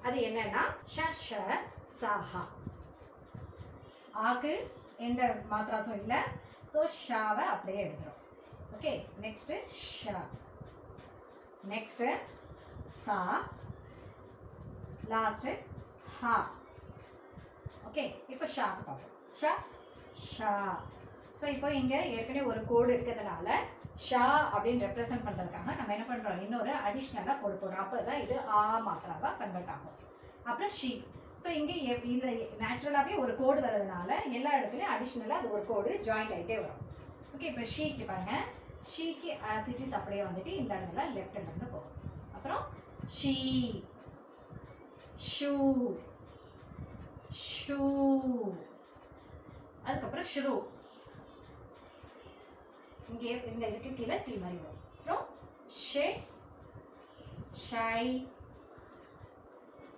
அது என்னன்னா ஷ ஷ சஹா. ஆக்கு எந்த மாத்திராசும் இல்லை, ஸோ ஷாவை அப்படியே எடுத்துரும். ஓகே, நெக்ஸ்ட்டு ஷ, நெக்ஸ்ட்டு சா, லாஸ்ட்டு ஹா. ஓகே, இப்போ ஷாக்கு பார்ப்போம். ஷ ஷா. ஸோ இப்போ இங்கே ஏற்கனவே ஒரு கோடு இருக்கிறதுனால ஷா அப்படின்னு ரெப்ரசன்ட் பண்ணுறதுக்காக நம்ம என்ன பண்ணுறோம், இன்னொரு அடிஷ்னலாக கோடு போடுறோம். அப்போ தான் இது ஆ மாத்திராவாக கன்வெர்ட் ஆகும். அப்புறம் ஷீ. ஸோ இங்கே இதில் நேச்சுரலாகவே ஒரு கோடு வர்றதுனால எல்லா இடத்துலையும் அடிஷ்னலாக அது ஒரு கோடு ஜாயிண்ட் ஆகிட்டே வரும். ஓகே, இப்போ ஷீக்கு பாருங்க, ஷீக்கு ஆசிட்டிஸ் அப்படியே வந்துட்டு இந்த இடத்துல லெஃப்ட் ஹேண்ட்லேருந்து போகும். அப்புறம் ஷீ, ஷூ, ஷூ, அதுக்கப்புறம் ஷ்ரூ. இங்கே இந்த இதுக்கு கீழே சி மாதிரி வரும். அப்புறம் ஷே, ஷை.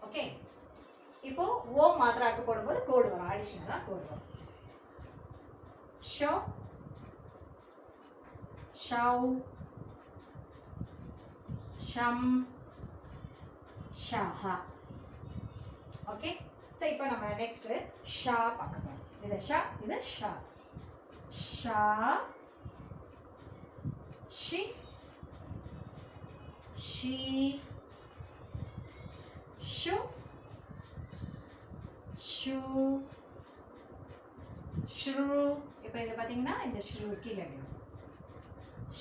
ஓகே, இப்போ ஓ மாத்திராக்கு போடும்போது கோடு வரும், அடிஷனலாக கோடு வரும். ஷோ, ஷவ், ஷம், ஷஹா. ஓகே, ஸோ இப்போ நம்ம நெக்ஸ்ட் ஷா பார்க்க போகிறோம். இது ஷா, இது ஷா. ஷா, ஷி, ஷீ, ஷு, ஷூ, ஷ்ரூ. இப்போ இதை பார்த்தீங்கன்னா இந்த ஷ்ரூ கீழே வரும்.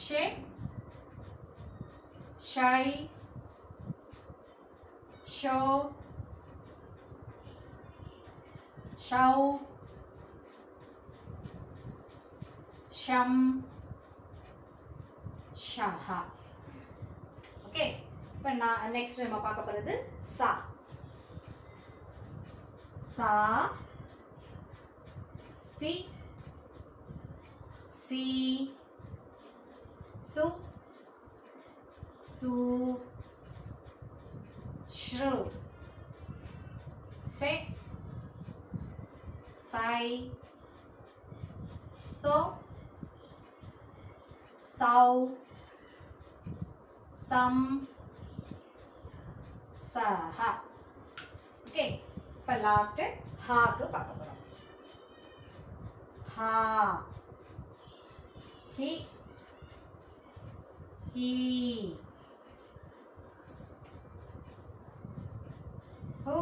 ஷே, ஷை, ஷோ, ஷவ், ஷம், ஷஹா. ஓகே, இப்போ நான் நெக்ஸ்ட் நம்ம பார்க்க போகிறது சா. சா, சி, சி, சு, சு, ஷ்ரு, சே, சை, சோ, சவ், சம், சஹா. ஓகே, இப்போ லாஸ்ட் ஹாக்கு பார்க்க போகிறோம். ஹா, ஹி, ஹீ, ஹூ,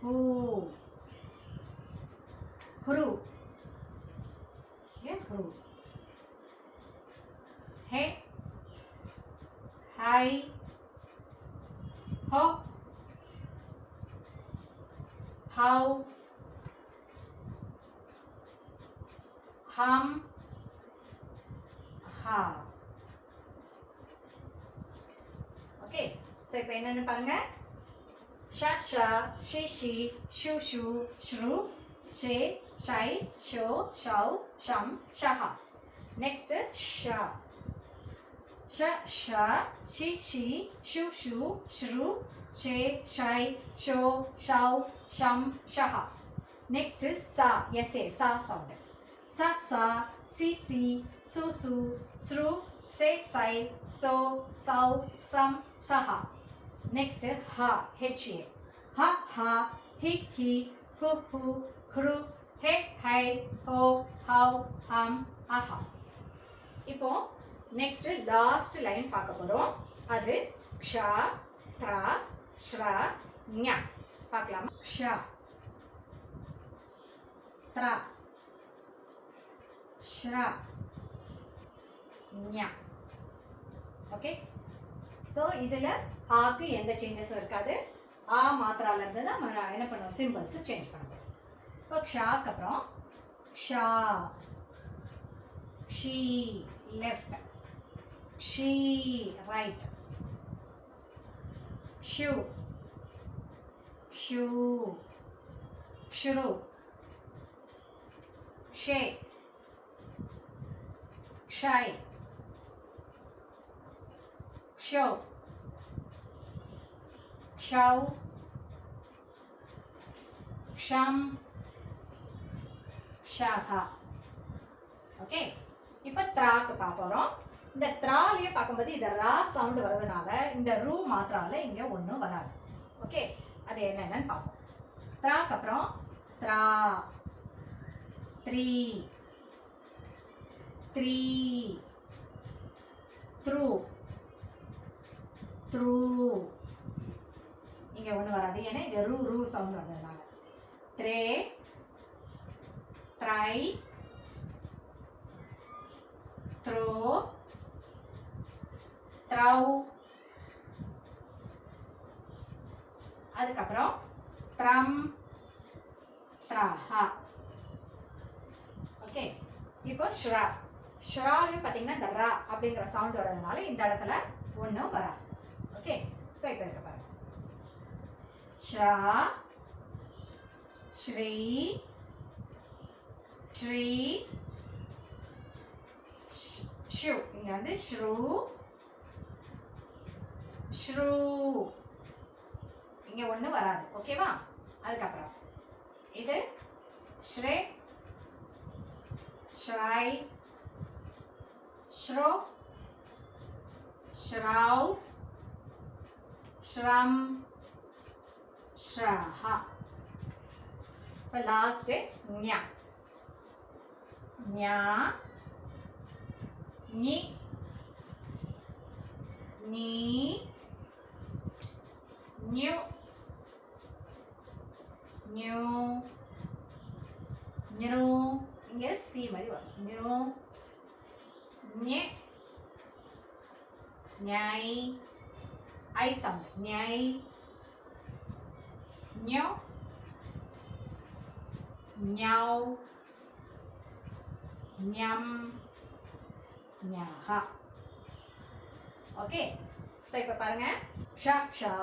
ஹூ, ஹுரு, ஹுரு, ஹே, ஹை, ஹோ, ஹவ், ஹம், ஹா. ஓகே, ஸோ இப்போ என்னென்னு பாருங்க. ஷ ஷ, ஷி ஷி, ஷு ஷு, ஷ்ரு, ஷே, ஷை, ஷோ, ஷவ், ஷம், ஷஹா. நெக்ஸ்ட் ஷ. ஷ ஷ, ஷி ஷி, ஷு ஷு, ஷ்ரு, ஷே, ஷை, ஷோ, ஷவ், ஷம், ஷஹா. நெக்ஸ்ட் சா, எஸ்ஏ, சா சவுண்ட். சா சா, சி சி, சு சு, ஸ்ரு, சே சை, சோ, சவ், சம், சஹா. நெக்ஸ்ட் ஹா, ஹெச்ஏ. ஹ ஹா, ஹி ஹி, ஹு ஹு, ஹ்ரு, ஹே ஹை, ஹோ, ஹவ், ஹம், அஹா. இப்போ நெக்ஸ்ட் லாஸ்ட் லைன் பார்க்க போகிறோம். அது க்ஷா, த்ரா, ஸ்ரா, ஞா. பார்க்கலாமா? க்ஷா, த்ரா, ஸ்ரா, ஞா. ஓகே, ஸோ இதில் ஆக்கு எந்த சேஞ்சஸும் இருக்காது. ஆ மாத்திரால இருந்து தான் நம்ம என்ன பண்ணுவோம், சிம்பிள்ஸ் சேஞ்ச் பண்ணுவோம். இப்போ க்ஷாக்கு அப்புறம் க்ஷா, ஷீ லெஃப்ட், ஷீ ரைட், ஷூ, ஷூ, ஷ்ரு, ஷே, ஷை, ஷோ, ஷவ், ஷம், ஷஹா. ஓகே, இப்போ த்ராக்கு பார்க்க போகிறோம். இந்த த்ராலயே பார்க்கும்போது இந்த ரா சவுண்ட் வரதுனால இந்த ரூ மாத்திரால இங்க ஒன்றும் வராது. ஓகே, அது என்னென்னு பார்ப்போம். த்ராக்கு அப்புறம் த்ரா, த்ரீ, த்ரீ, த்ரூ, த்ரூ. இங்க ஒன்றும் வராது, ஏன்னா இது ரூ ரூ சவுண்ட் வந்ததுனால. த்ரே, த்ரை, த்ரோ, த்ரவ். அதுக்கப்புறம் த்ரம், த்ரஹா. ஓகே, இப்போ ஷ்ரா. ஷ்ராலையும் பார்த்தீங்கன்னா இந்த ரா அப்படிங்கிற சவுண்ட் வர்றதுனால இந்த இடத்துல ஒன்றும் வராது. ஓகே, ஸோ இப்போ இருக்க பாருங்க. ஷ்ரா, ஸ்ரீ, ஸ்ரீ, ஷு. இங்க வந்து ஸ்ரூ, ஸ்ரூ. இங்க ஒன்றும் வராது. ஓகேவா? அதுக்கப்புறம் இது ஸ்ரே, ஸ்ரை, ஸ்ரோ, ஸ்ரவ், ஸ்ரம், ஸ்ரஹா. இப்போ லாஸ்ட் ஞா. ஞா, நீ, நீ, நியூ, நியூ, நியூ. இங்க சி மாதிரி வரும். நியூ, ஞே, ஞை, ஐ சவுண்ட். ஞை, ஞோ, ஞவ், ஞம், ஞஹா. ஓகே, ஸோ இப்போ பாருங்க. க்ஷா, க்ஷா,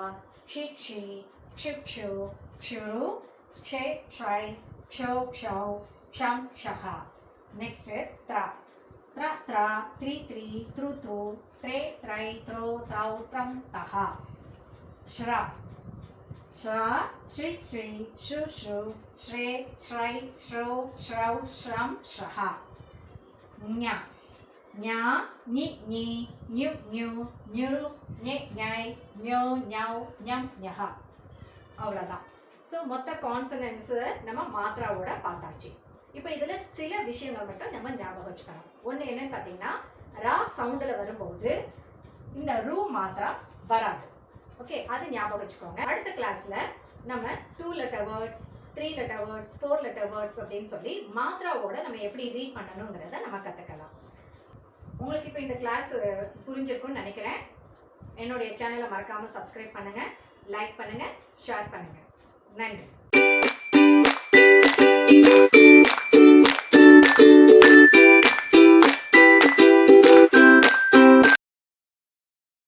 க்ஷி, க்ஷி, க்ஷு, க்ஷு, க்ஷுரு, க்ஷே, க்ஷை, க்ஷோ, க்ஷௌ, க்ஷம், க்ஷஹா. நெக்ஸ்ட் த்ரா. த்ரா, த்ரா, த்ரீ, த்ரீ, த்ரு, த்ரு, த்ரே, த்ரை, த்ரோ, த்ரௌ, த்ரம், தஹா. ஷ்ரா. ஷ்ரா, ஸ்ரீ, ஸ்ரீ, ஷு, ஷு, ஸ்ரே, ஸ்ரை, ஸ்ரோ, ஸ்ரவ், ஸ்ரம், ஸ்ரஹா. ஞா. ஞா, நி, நீ, நியூ, நியூ, நியுரு, நெ, ஞை, ஞோ, ஞவ், ஞம், ஞஹா. அவ்வளோதான். ஸோ மொத்த கான்சனன்ஸு நம்ம மாத்திராவோட பார்த்தாச்சு. இப்போ இதில் சில விஷயங்கள் மட்டும் நம்ம ஞாபகம் வச்சுக்கணும். ஒன்று என்னன்னு பார்த்தீங்கன்னா, ரா சவுண்டில் வரும்போது இந்த ரூ மாத்திரா வராது. ஓகே, அது ஞாபகம் வச்சுக்கோங்க. அடுத்த கிளாஸில் நம்ம 2 letter words, 3 letter words, 4 letter words அப்படின்னு சொல்லி மாத்திராவோட நம்ம எப்படி ரீட் பண்ணணுங்கிறத நம்ம கற்றுக்கலாம். உங்களுக்கு இப்போ இந்த கிளாஸ் புரிஞ்சிருக்கும்னு நினைக்கிறேன். என்னுடைய சேனலை மறக்காமல் சப்ஸ்கிரைப் பண்ணுங்கள், லைக் பண்ணுங்கள், ஷேர் பண்ணுங்கள். நன்றி.